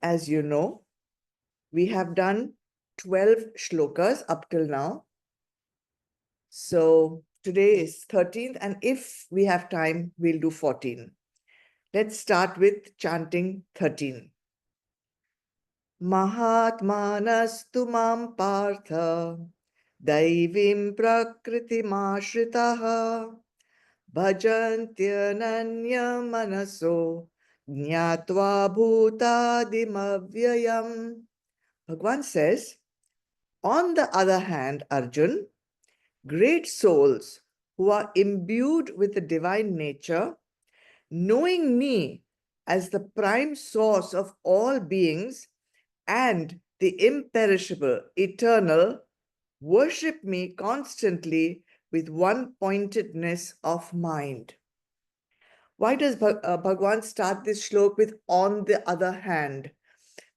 as you know, we have done 12 shlokas up till now. So today is 13th, and if we have time, we'll do 14. Let's start with chanting 13. Mahatmanastu mam partha daivim prakritimashritah bhajantyananya manaso jnatva bhutadimavyayam. Bhagavan says, on the other hand, Arjun, great souls who are imbued with the divine nature, knowing me as the prime source of all beings and the imperishable, eternal, worship me constantly with one pointedness of mind. Why does Bhagavan start this shlok with on the other hand?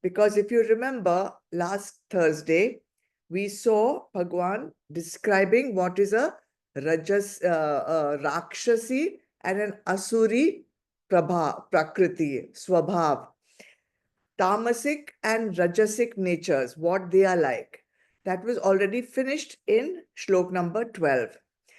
Because if you remember, last Thursday, we saw Bhagavan describing what is a Rakshasi and an Asuri Prakriti, Swabhav. Tamasic and Rajasic natures, what they are like. That was already finished in shlok number 12.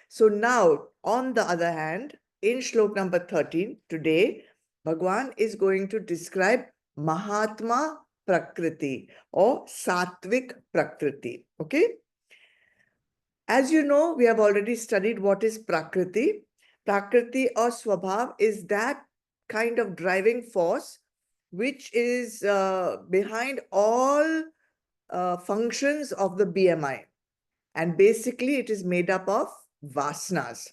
So now, on the other hand, in shlok number 13, today, Bhagavan is going to describe Mahatma Prakriti or Sattvic Prakriti. Okay? As you know, we have already studied what is Prakriti. Prakriti or Swabhav is that kind of driving force which is behind all functions of the BMI. And basically, it is made up of vasanas.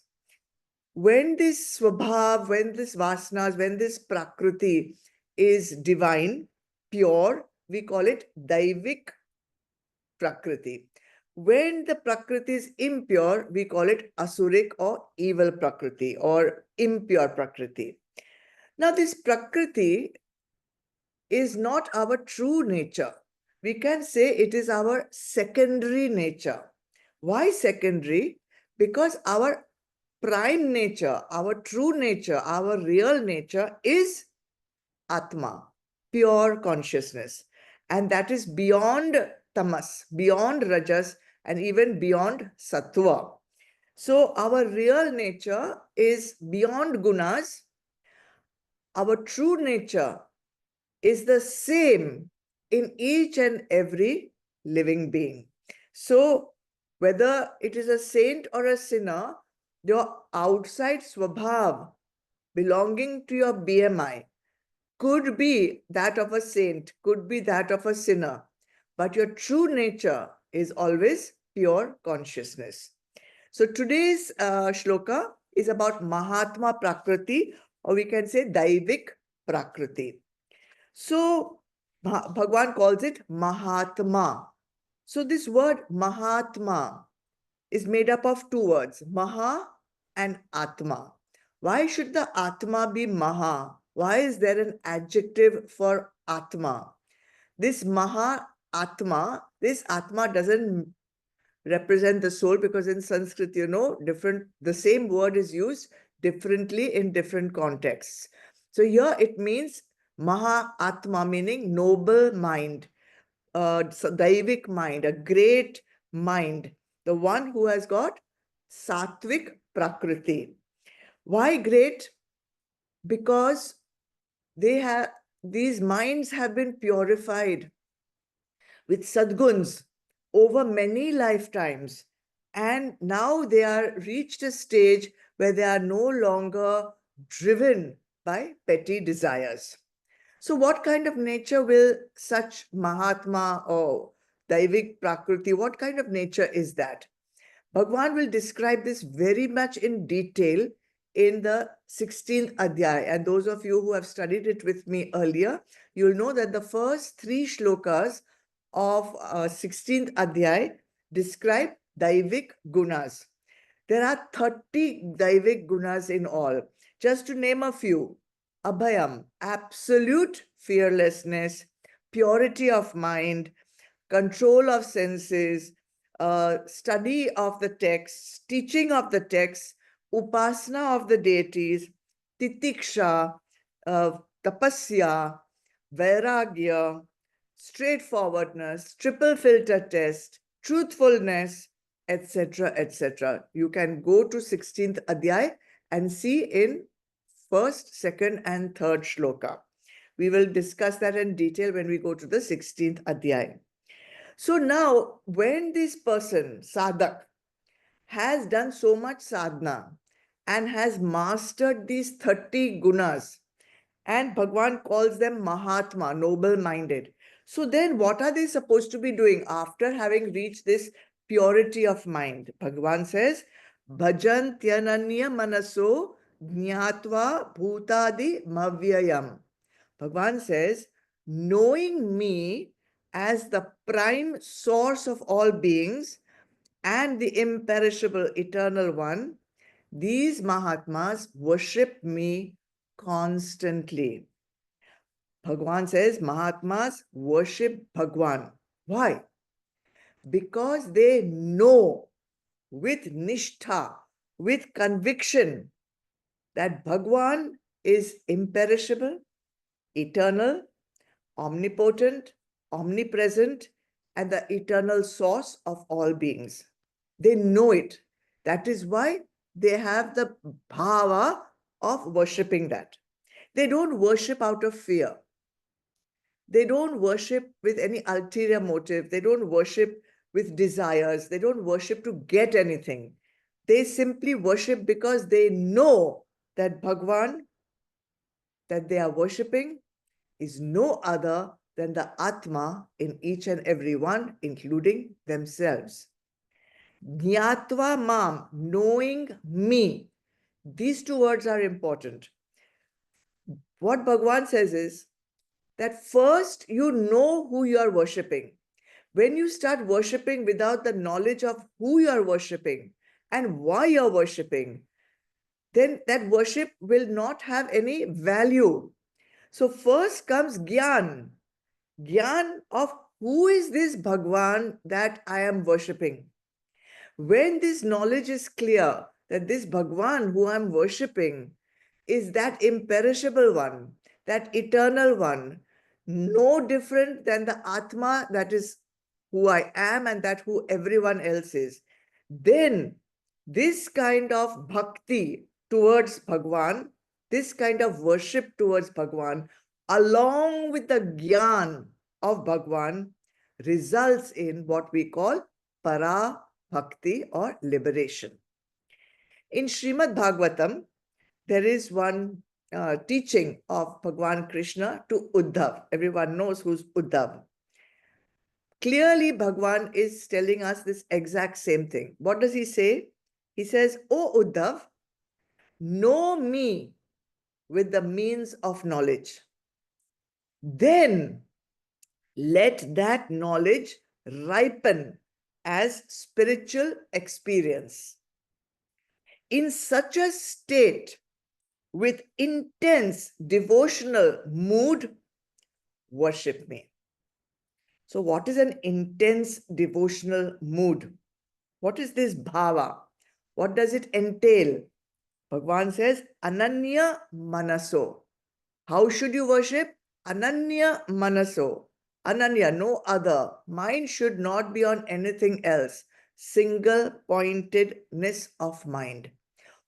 When this swabhav, when this vasanas, when this prakriti is divine, pure, we call it daivik prakriti. When the prakriti is impure, we call it asuric or evil prakriti or impure prakriti. Now, this prakriti is not our true nature. We can say it is our secondary nature. Why secondary? Because our prime nature, our true nature, our real nature is Atma, pure consciousness. And that is beyond tamas, beyond rajas, and even beyond sattva. So our real nature is beyond gunas. Our true nature is the same in each and every living being. So whether it is a saint or a sinner, your outside swabhav belonging to your BMI could be that of a saint, could be that of a sinner, but your true nature is always pure consciousness. So today's shloka is about Mahatma Prakriti, or we can say Daivik Prakriti. So Bhagavan calls it Mahatma. So this word Mahatma is made up of two words, Maha and Atma. Why should the Atma be Maha? Why is there an adjective for Atma? This Maha Atma, this Atma doesn't represent the soul, because in Sanskrit, you know, the same word is used differently in different contexts. So here it means Maha Atma, meaning noble mind, Daivik mind, a great mind, the one who has got Sattvic Prakriti. Why great? Because these minds have been purified with sadguns over many lifetimes, and now they are reached a stage where they are no longer driven by petty desires. So what kind of nature will such Mahatma or Daivik Prakriti, what kind of nature is that? Bhagavan will describe this very much in detail in the 16th Adhyay. And those of you who have studied it with me earlier, you'll know that the first three shlokas of 16th Adhyay describe Daivik Gunas. There are 30 Daivik Gunas in all. Just to name a few: Abhayam, absolute fearlessness, purity of mind, control of senses, study of the texts, teaching of the texts, upasana of the deities, titiksha, tapasya, vairagya, straightforwardness, triple filter test, truthfulness, etc., etc. You can go to 16th Adhyay and see in first, second, and third shloka. We will discuss that in detail when we go to the 16th Adhyay. So now, when this person, sadhak, has done so much sadhana and has mastered these 30 gunas, and Bhagwan calls them Mahatma, noble-minded. So then what are they supposed to be doing after having reached this purity of mind? Bhagwan says, Bhajan tyananya manaso jnatva bhutadi mavyayam. Bhagwan says, knowing me as the prime source of all beings and the imperishable eternal one, these Mahatmas worship me constantly. Bhagwan says Mahatmas worship Bhagwan. Why? Because they know with nishtha, with conviction, that Bhagwan is imperishable, eternal, omnipotent, omnipresent, and the eternal source of all beings. They know it. That is why they have the bhava of worshipping that. They don't worship out of fear. They don't worship with any ulterior motive. They don't worship with desires. They don't worship to get anything. They simply worship because they know that Bhagwan that they are worshipping is no other than the Atma in each and every one, including themselves. Jnatva mam, knowing me. These two words are important. What Bhagwan says is that first you know who you are worshipping. When you start worshipping without the knowledge of who you are worshipping and why you are worshipping, then that worship will not have any value. So first comes Gyan. Gyan of who is this Bhagwan that I am worshipping. When this knowledge is clear that this Bhagwan who I am worshipping is that imperishable one, that eternal one, no different than the Atma that is who I am and that who everyone else is, then this kind of bhakti towards Bhagwan, this kind of worship towards Bhagwan, along with the gyan of Bhagwan, results in what we call para bhakti or liberation. In Shrimad Bhagavatam, there is one teaching of Bhagwan Krishna to Uddhav. Everyone knows who's Uddhav. Clearly, Bhagwan is telling us this exact same thing. What does he say? He says, O Uddhav, know me with the means of knowledge. Then let that knowledge ripen as spiritual experience. In such a state, with intense devotional mood, worship me. So what is an intense devotional mood? What is this bhava? What does it entail? Bhagwan says, Ananya Manaso. How should you worship? Ananya Manaso. Ananya, no other. Mind should not be on anything else. Single pointedness of mind.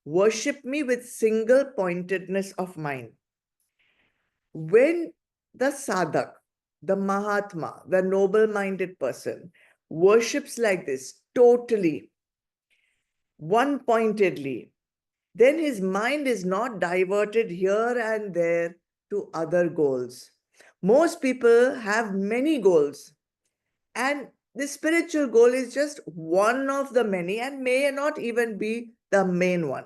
Worship me with single pointedness of mind. When the sadhak, the Mahatma, the noble-minded person, worships like this, totally, one-pointedly, then his mind is not diverted here and there to other goals. Most people have many goals, and the spiritual goal is just one of the many and may not even be the main one.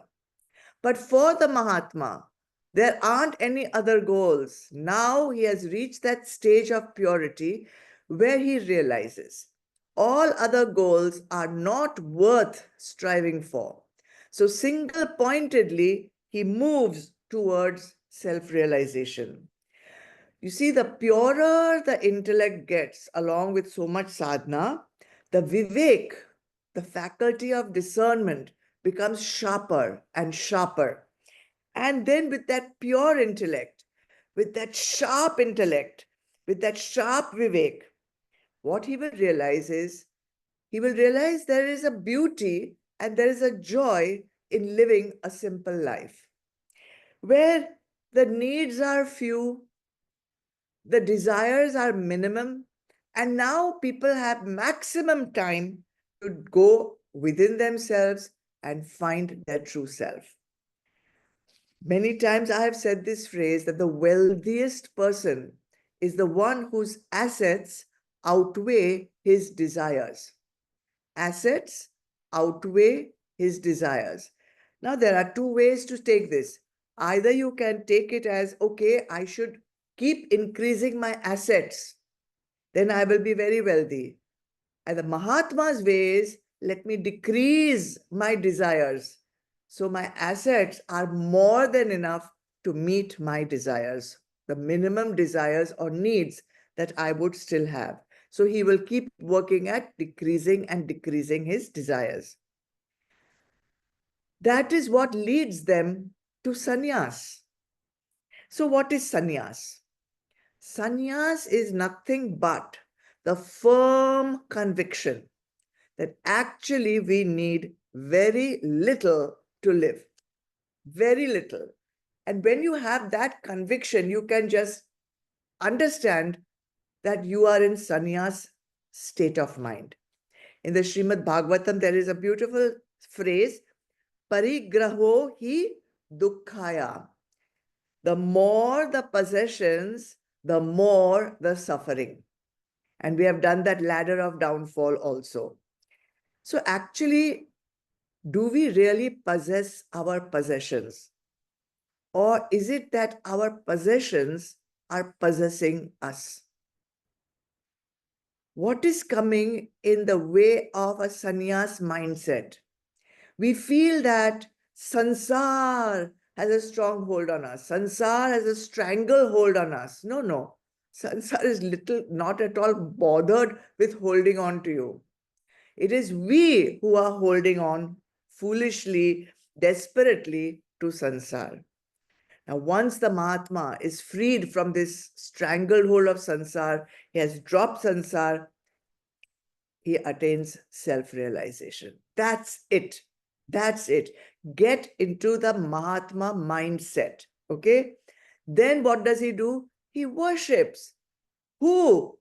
But for the Mahatma, there aren't any other goals. Now he has reached that stage of purity where he realizes all other goals are not worth striving for. So single-pointedly, he moves towards self-realization. You see, the purer the intellect gets, along with so much sadhana, the vivek, the faculty of discernment, becomes sharper and sharper. And then with that pure intellect, with that sharp intellect, with that sharp vivek, what he will realize is, he will realize there is a beauty and there is a joy in living a simple life, where the needs are few, the desires are minimum, and now people have maximum time to go within themselves and find their true self. Many times I have said this phrase that the wealthiest person is the one whose assets outweigh his desires. Assets outweigh his desires. Now, there are two ways to take this. Either you can take it as, okay, I should keep increasing my assets, then I will be very wealthy. And the Mahatma's way is, let me decrease my desires, so my assets are more than enough to meet my desires, the minimum desires or needs that I would still have. So he will keep working at decreasing and decreasing his desires. That is what leads them to sannyas. So what is sannyas? Sannyas is nothing but the firm conviction that actually we need very little to live. Very little. And when you have that conviction, you can just understand that you are in sannyas state of mind. In the Shrimad Bhagavatam, there is a beautiful phrase, parigraho hi dukkhaya. The more the possessions, the more the suffering. And we have done that ladder of downfall also. So actually, do we really possess our possessions? Or is it that our possessions are possessing us? What is coming in the way of a sannyas mindset? We feel that sansar has a strong hold on us. Sansar has a stranglehold on us. No, no. Sansar is not at all bothered with holding on to you. It is we who are holding on foolishly, desperately to sansar. Now, once the Mahatma is freed from this stranglehold of sansar, he has dropped sansar, he attains self-realization. That's it. That's it. Get into the Mahatma mindset. Okay? Then what does he do? He worships. Who?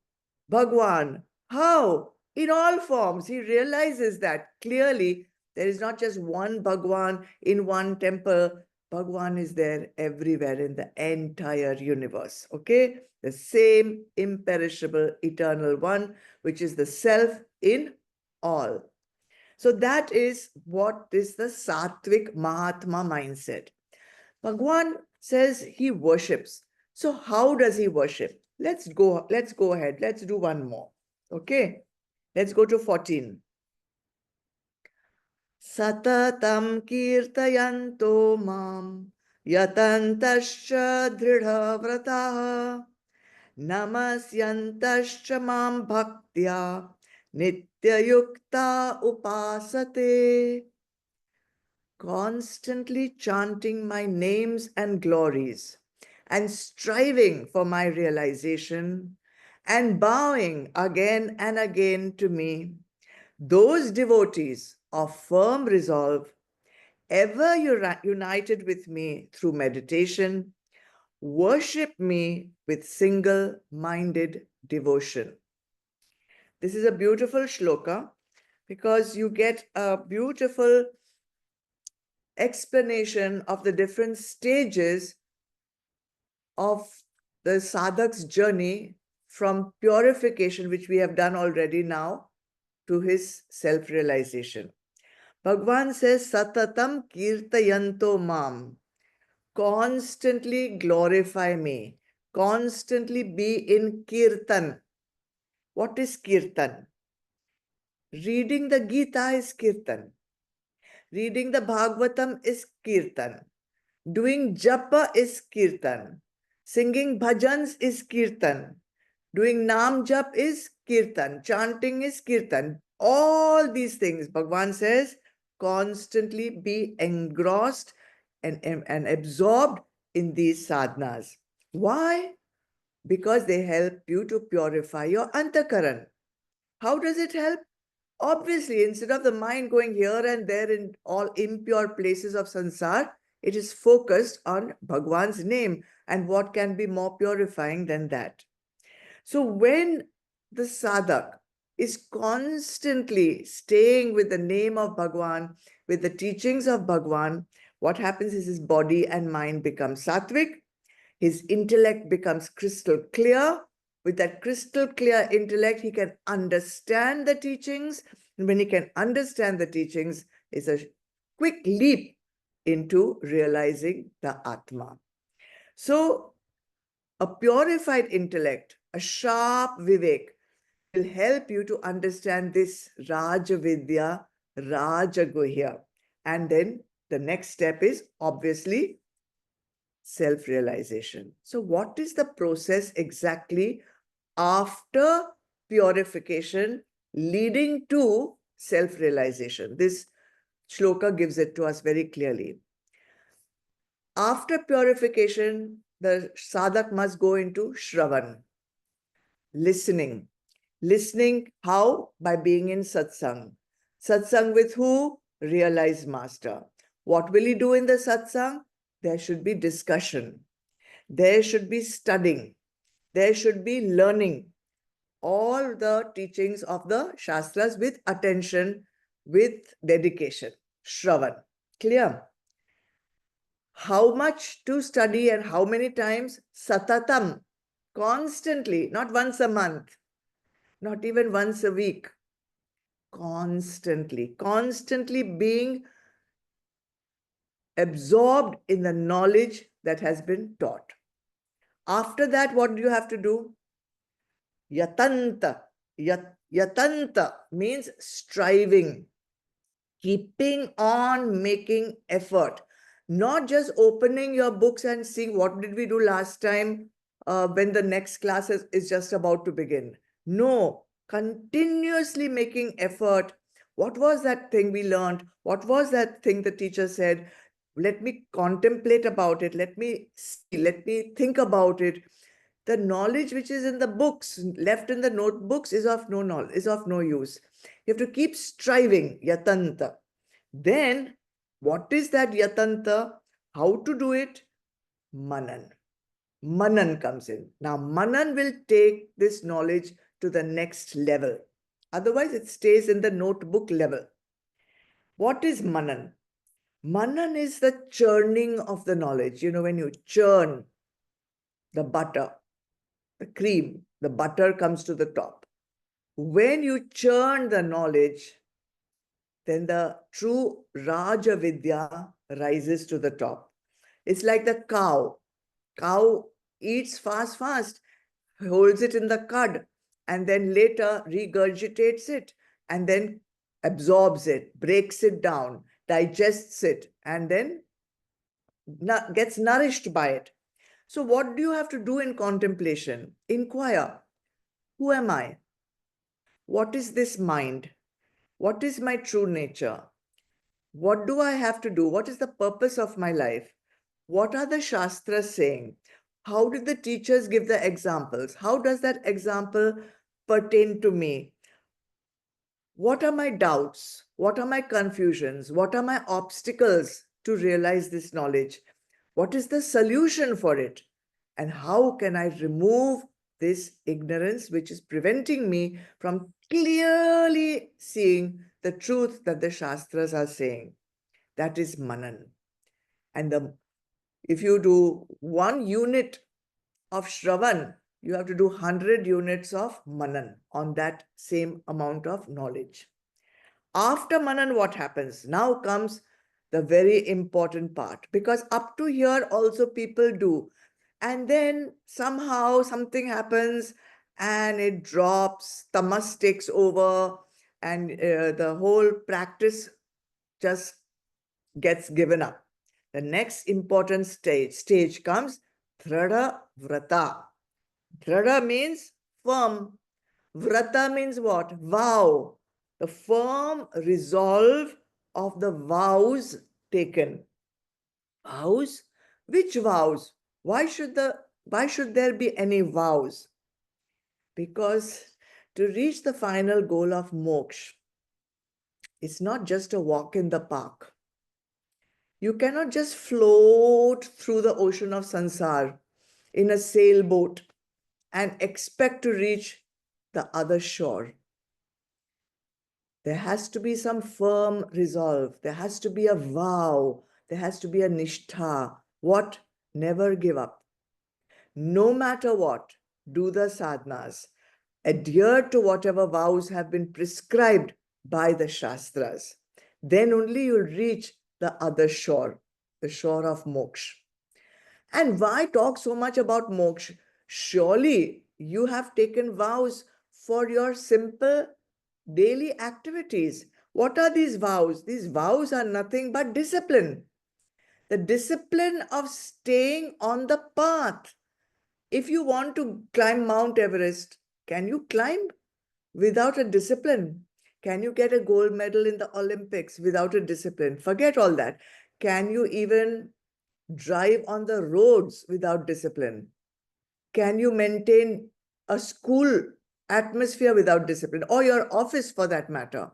Bhagwan. How? In all forms. He realizes that clearly there is not just one Bhagwan in one temple. Bhagwan is there everywhere in the entire universe. Okay? The same imperishable, eternal one, which is the self in all. So that is what is the Sattvic Mahatma mindset. Bhagwan says he worships. So how does he worship? Let's go ahead. Let's do one more. Okay. Let's go to 14. Satatam kirtayanto mam yatantascha dridhavrataha namasyantascha mam bhaktya nityayukta upasate. Constantly chanting my names and glories and striving for my realization and bowing again and again to me, those devotees of firm resolve, ever united with me through meditation, worship me with single-minded devotion. This is a beautiful shloka because you get a beautiful explanation of the different stages of the sadhak's journey from purification, which we have done already now, to his self-realization. Bhagwan says, Satatam kirtayanto mam. Constantly glorify me. Constantly be in kirtan. What is kirtan? Reading the Gita is kirtan. Reading the Bhagavatam is kirtan. Doing japa is kirtan. Singing bhajans is kirtan. Doing nam jap is kirtan. Chanting is kirtan. All these things, Bhagwan says, constantly be engrossed and absorbed in these sadhanas. Why? because they help you to purify your antakaran. How does it help? Obviously, instead of the mind going here and there in all impure places of sansar, it is focused on Bhagwan's name. And what can be more purifying than that? So when the sadhak is constantly staying with the name of Bhagwan, with the teachings of Bhagwan, what happens is his body and mind become sattvic, his intellect becomes crystal clear. With that crystal clear intellect, he can understand the teachings. And when he can understand the teachings, it's a quick leap into realizing the Atma. So a purified intellect, a sharp vivek, will help you to understand this Raja Vidya, Raja Guhya. And then the next step is obviously self-realization. So what is the process exactly after purification leading to self-realization? This shloka gives it to us very clearly. After purification, the sadhak must go into Shravan, listening. Listening how? By being in satsang. Satsang with who? Realized master. What will he do in the satsang? There should be discussion. There should be studying. There should be learning all the teachings of the Shastras with attention, with dedication. Shravan. Clear? How much to study and how many times? Satatam. Constantly, not once a month, not even once a week. Constantly being absorbed in the knowledge that has been taught. After that, what do you have to do? Yatanta. Yatanta means striving, keeping on making effort, not just opening your books and seeing what did we do last time when the next class is just about to begin. No, continuously making effort. What was that thing we learned? What was that thing the teacher said? Let me contemplate about it. Let me see, let me think about it. The knowledge which is in the books, left in the notebooks, is of no knowledge, is of no use. You have to keep striving, yatanta. Then, what is that yatanta? How to do it? Manan. Manan comes in. Now, Manan will take this knowledge to the next level. Otherwise, it stays in the notebook level. What is Manan? Manan is the churning of the knowledge. You know, when you churn the butter, the cream, the butter comes to the top. When you churn the knowledge, then the true Raja Vidya rises to the top. It's like the cow. Cow eats fast, holds it in the cud, and then later regurgitates it, and then absorbs it, breaks it down, digests it, and then gets nourished by it. So what do you have to do in contemplation? Inquire, who am I? What is this mind? What is my true nature? What do I have to do? What is the purpose of my life? What are the Shastras saying? How did the teachers give the examples? How does that example pertain to me? What are my doubts? What are my confusions? What are my obstacles to realize this knowledge? What is the solution for it? And how can I remove this ignorance which is preventing me from clearly seeing the truth that the Shastras are saying? That is Manan. And if you do 1 unit of Shravan, you have to do 100 units of Manan on that same amount of knowledge. After Manan, what happens? Now comes the very important part, because up to here also people do. And then somehow something happens and it drops, tamas takes over, and the whole practice just gets given up. The next important stage comes Dhrada Vrata. Dhrada means firm. Vrata means what? Vow. The firm resolve of the vows taken. Vows? Which vows? Why should the why should there be any vows? Because to reach the final goal of moksha, it's not just a walk in the park. You cannot just float through the ocean of sansar in a sailboat and expect to reach the other shore. There has to be some firm resolve. There has to be a vow. There has to be a nishtha. What? Never give up. No matter what, do the sadhanas. Adhere to whatever vows have been prescribed by the Shastras. Then only you'll reach the other shore, the shore of moksha. And why talk so much about moksha? Surely you have taken vows for your simple daily activities. What are these vows? These vows are nothing but discipline. The discipline of staying on the path. If you want to climb Mount Everest, can you climb without a discipline? Can you get a gold medal in the Olympics without a discipline? Forget all that. Can you even drive on the roads without discipline? Can you maintain a school atmosphere without discipline, or your office for that matter?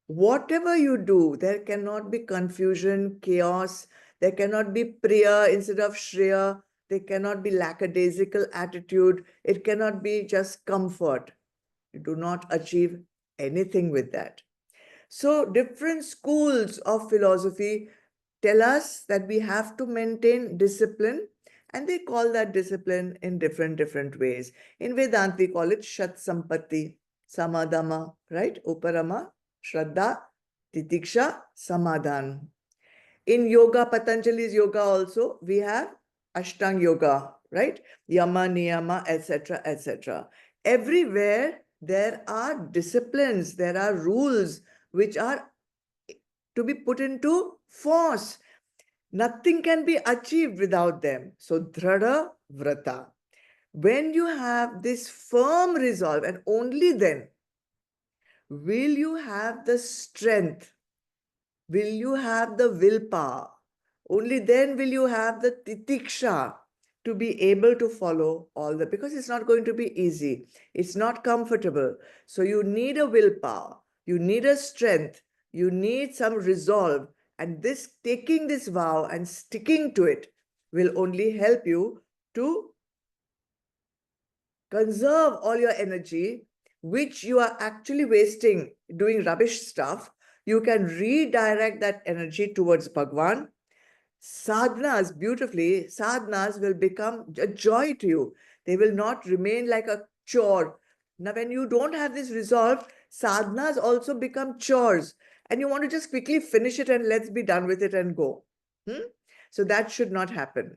Whatever you do, there cannot be confusion, chaos. There cannot be priya instead of shreya. There cannot be lackadaisical attitude. It cannot be just comfort. You do not achieve anything with that. So different schools of philosophy tell us that we have to maintain discipline, and they call that discipline in different ways. In Vedanta, we call it Shat Sampatti, Samadama, right? Uparama, Shraddha, Titiksha, Samadhan. In yoga, Patanjali's yoga also, we have Ashtang yoga, right? Yama, Niyama, etc., etc. Everywhere there are disciplines, there are rules which are to be put into force. Nothing can be achieved without them. So, dhrada vrata. When you have this firm resolve, and only then will you have the strength, will you have the willpower, only then will you have the titiksha to be able to follow all the, because it's not going to be easy. It's not comfortable. So you need a willpower, you need a strength, you need some resolve. And this taking this vow and sticking to it will only help you to conserve all your energy, which you are actually wasting doing rubbish stuff. You can redirect that energy towards Bhagwan. Sadhanas, beautifully, sadhanas will become a joy to you. They will not remain like a chore. Now, when you don't have this resolve, sadhanas also become chores. And you want to just quickly finish it and let's be done with it and go. So that should not happen.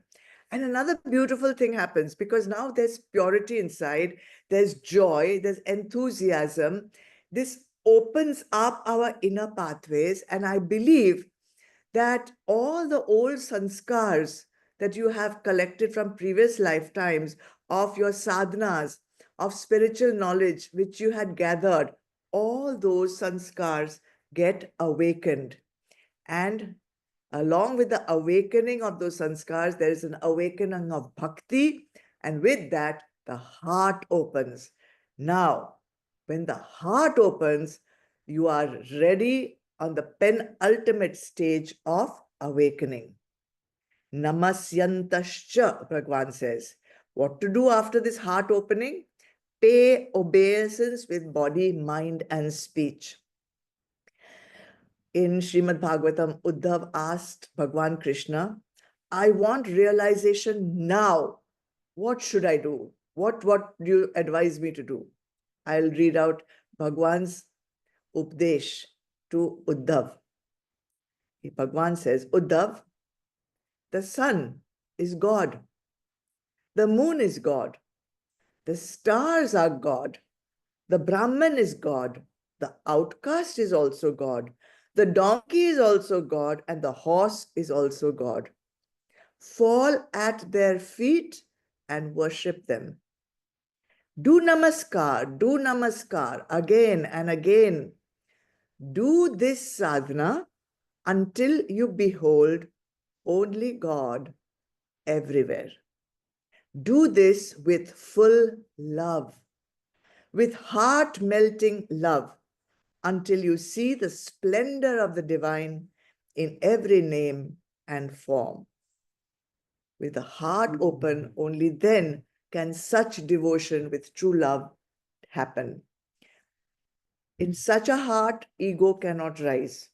And another beautiful thing happens, because now there's purity inside, there's joy, there's enthusiasm. This opens up our inner pathways. And I believe that all the old sanskars that you have collected from previous lifetimes of your sadhanas, of spiritual knowledge which you had gathered, all those sanskars get awakened. And along with the awakening of those sanskars, there is an awakening of bhakti, and with that, the heart opens. Now, when the heart opens, you are ready on the penultimate stage of awakening. Namasyantascha, Bhagavan says. What to do after this heart opening? Pay obeisance with body, mind, and speech. In Shrimad Bhagavatam, Uddhav asked Bhagwan Krishna, I want realization now. What should I do? What do you advise me to do? I'll read out Bhagwan's Updesh to Uddhav. Bhagwan says, Uddhav, the sun is God. The moon is God. The stars are God. The Brahman is God. The outcast is also God. The donkey is also God, and the horse is also God. Fall at their feet and worship them. Do namaskar again and again. Do this sadhana until you behold only God everywhere. Do this with full love, with heart-melting love, until you see the splendor of the divine in every name and form. With the heart open, only then can such devotion with true love happen. In such a heart, ego cannot rise,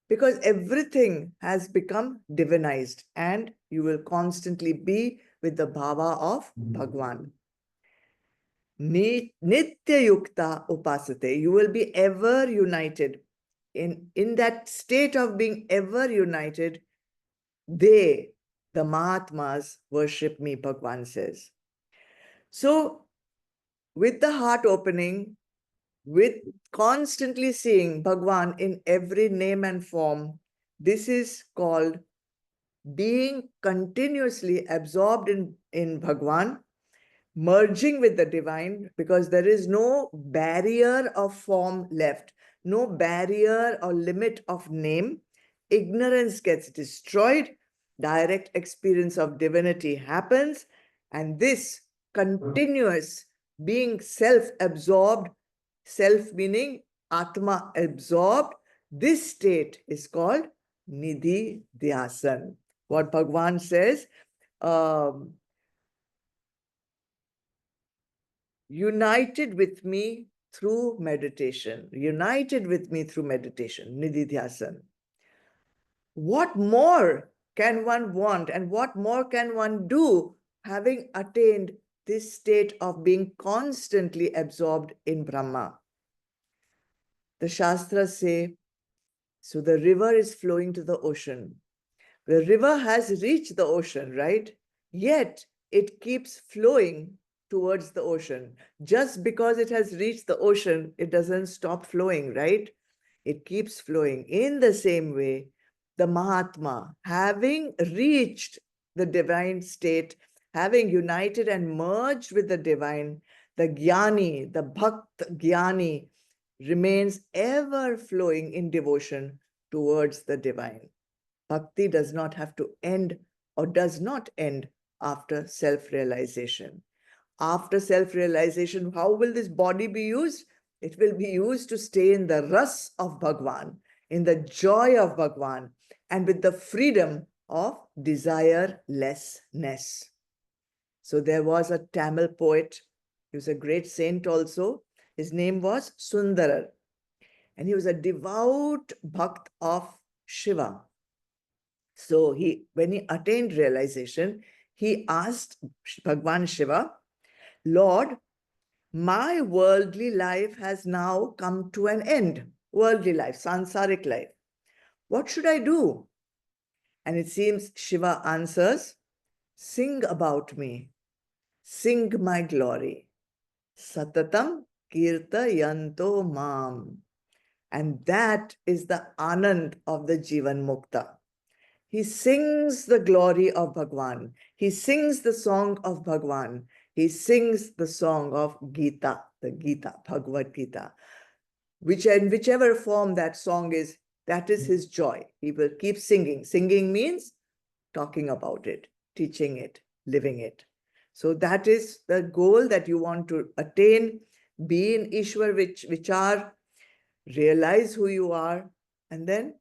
because everything has become divinized, and you will constantly be with the bhava of Bhagwan. Nitya yukta upasate. You will be ever united. In that state of being ever united, they, the Mahatmas, worship me, Bhagwan says. So, with the heart opening, with constantly seeing Bhagwan in every name and form, this is called being continuously absorbed in Bhagwan, merging with the divine, because there is no barrier of form left, no barrier or limit of name. Ignorance gets destroyed, direct experience of divinity happens, and this continuous being self-absorbed, self meaning Atma absorbed, this state is called Nidhi Dhyasan. What Bhagwan says, united with me through meditation, united with me through meditation, Nididhyasan. What more can one want, and what more can one do, having attained this state of being constantly absorbed in Brahma? The Shastras say, so the river is flowing to the ocean. The river has reached the ocean, right? Yet it keeps flowing towards the ocean. Just because it has reached the ocean, it doesn't stop flowing, right? It keeps flowing. In the same way, the Mahatma, having reached the divine state, having united and merged with the divine, the Jnani, the Bhakt Jnani, remains ever flowing in devotion towards the divine. Bhakti does not have to end, or does not end, after self-realization. After self-realization, how will this body be used? It will be used to stay in the ras of Bhagwan, in the joy of Bhagwan, and with the freedom of desirelessness. So there was a Tamil poet, he was a great saint also. His name was Sundarar, and he was a devout bhakt of Shiva. So when he attained realization, he asked Bhagwan Shiva, Lord, my worldly life has now come to an end. Worldly life, sansaric life. What should I do? And it seems Shiva answers, sing about me, sing my glory. Satatam kirtayanto mam. And that is the anand of the Jivan Mukta. He sings the glory of Bhagwan. He sings the song of Bhagwan. He sings the song of Gita, the Gita, Bhagavad Gita. In whichever form that song is, that is his joy. He will keep singing. Singing means talking about it, teaching it, living it. So that is the goal that you want to attain. Be in Ishwar Vichar, realize who you are, and then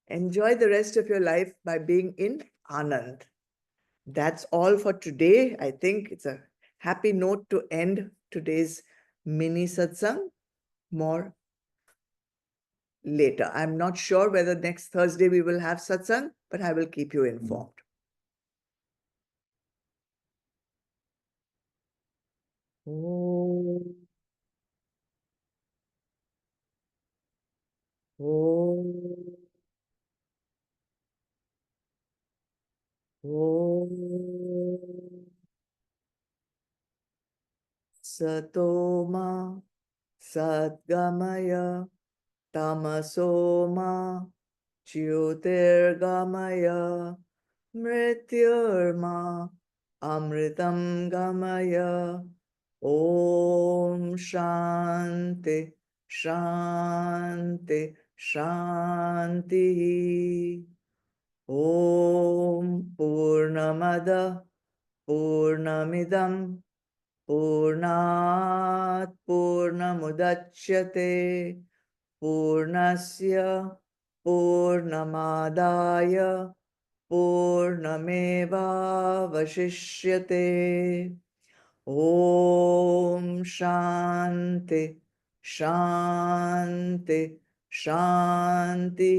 enjoy the rest of your life by being in Anand. That's all for today. I think it's a happy note to end today's mini satsang. More later. I'm not sure whether next Thursday we will have satsang, but I will keep you informed. Om. Om. Om. Satoma Sadgamaya Tamasoma Jyotirgamaya Mrityurma Amritam Gamaya. Om Shanti Shanti Shanti. Om Purnamada Purnamidam Purnat Purnamudachyate Purnasya Purnamadaya Purnameva Vashishyate. Om Shanti Shanti Shanti.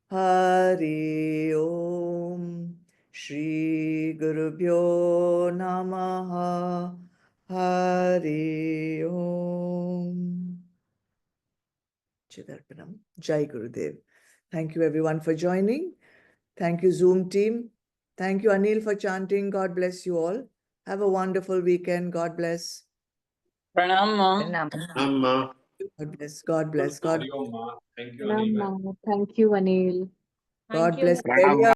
Hari Om. Shri Gurubhyo Namaha. Hari Om. Chidarpanam. Jai Gurudev. Thank you everyone for joining. Thank you, Zoom team. Thank you, Anil, for chanting. God bless you all. Have a wonderful weekend. God bless. Pranam, Ma. Pranam. Amma. God bless. God bless. God, Hariom, Ma. Thank you, Pranam, Anil. Ma. Thank you, Anil. God Thank you. bless. Pranam.